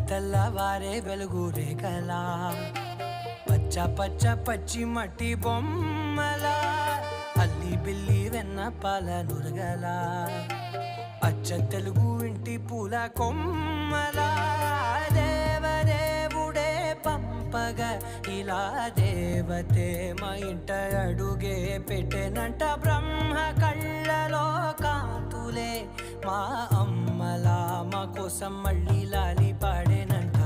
తెల్లవారే వెలుగు రేఖలా పచ్చ పచ్చ పచ్చి మట్టి బొమ్మలా అల్లి బిల్లి వెన్న పాల నురగలా అచ్చ తెలుగు ఇంటి పూల కొమ్మలా దేవదేవుడే పంపగ ఇలా దేవతే మా ఇంట అడుగే పెట్టెనంట బ్రహ్మ కళ్ళలో కాంతులే మా అమ్మలా మా కోసం మళ్ళీ లాలి పాడేనంట.